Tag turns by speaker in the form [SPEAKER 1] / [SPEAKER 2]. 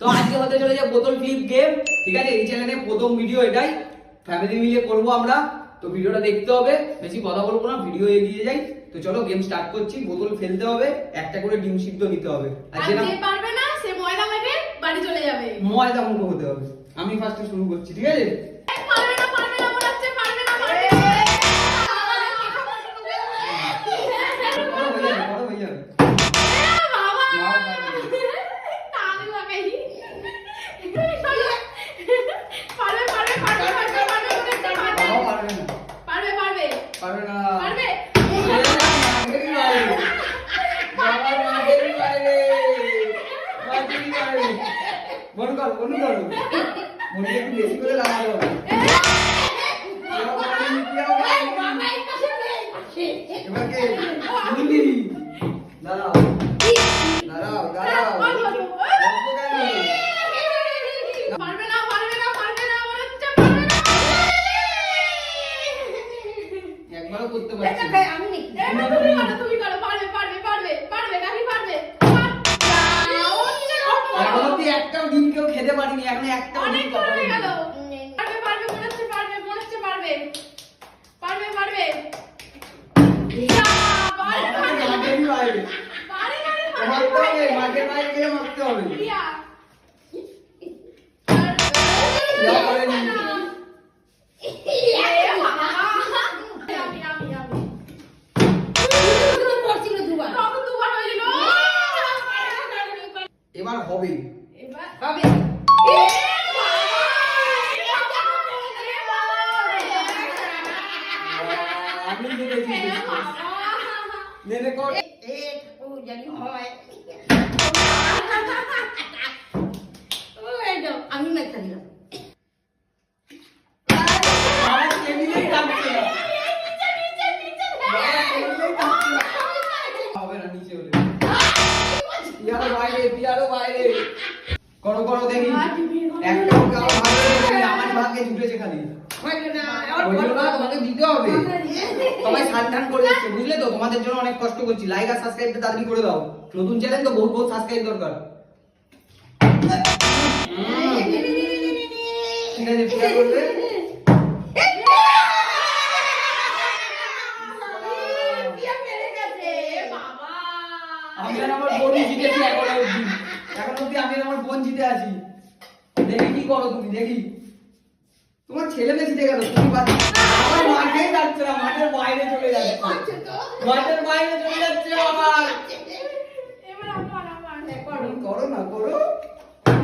[SPEAKER 1] তো আজকে হতে চলে যায় বোতল ফ্লিপ গেম। ঠিক আছে, এই চ্যানেলে প্রথম ভিডিও এটাই, ফ্যামিলি মিলে করব আমরা। তো ভিডিওটা দেখতে হবে, বেশি কথা বলবো না, ভিডিও এগিয়ে যাই। তো চলো গেম স্টার্ট করছি। বোতল ফেলতে হবে, একটা করে ডিম সিদ্ধ নিতে হবে,
[SPEAKER 2] আর যে পারবে না সে ময়দা মেখে বাড়ি চলে যাবে।
[SPEAKER 1] ময়দা মুখ হতে হবে। আমি ফার্স্টে শুরু করছি, ঠিক আছে?
[SPEAKER 2] পারবে না মনে হচ্ছে পারবে না।
[SPEAKER 1] হয়ে যাবে। একবারও করতে পারছি না।
[SPEAKER 2] তুমি করো, পারবে পারবে পারবে পারবে গাড়ি পারবে।
[SPEAKER 1] এখন অব্দি একটাও ডিম কেউ খেতে পারিনি, এখন একটাও ডিম
[SPEAKER 2] অনেক হয়ে গেল। পারবে পারবে মনে হচ্ছে পারবে মনে হচ্ছে পারবে পারবে পারবে।
[SPEAKER 1] মাঠের বাইরে গিয়ে মারতে হবে। এবার হবে। আমি দেখেছি নেনে কর।
[SPEAKER 3] আমি একটা দিলাম।
[SPEAKER 1] হবে না, নিচে হলে পিয়ারো বাইরে, পিয়ারো বাইরে। করো করো দেখি। একটাও কারো ভাগে নেই, আমার ভাগে জুটেছে খালি। তোমাকে দিতে হবে। সবাই সাবধান করে যাচ্ছে, বুঝলে তো? তোমাদের জন্য অনেক কষ্ট করছি। লাইক আর সাবস্ক্রাইবটা তাড়াতাড়ি করে দাও। নতুন চ্যানেল তো, বহুত বহুত সাবস্ক্রাইব দরকার। ঠিক আছে, পিয়া করবে। আমি আর আমার বোন জিতেছি এখন অবধি। এখন অবধি আমি আর আমার বোন জিতে আছি। দেখি কি করো তুমি, দেখি। তোমার ছেলে মেয়ে জিতে গেল, তুমি আমার মাঠেই যাচ্ছে না, মাঠের বাইরে চলে যাচ্ছে। মাঠের বাইরে চলে যাচ্ছে আবার।
[SPEAKER 2] এবার আমার
[SPEAKER 1] করো না, করো।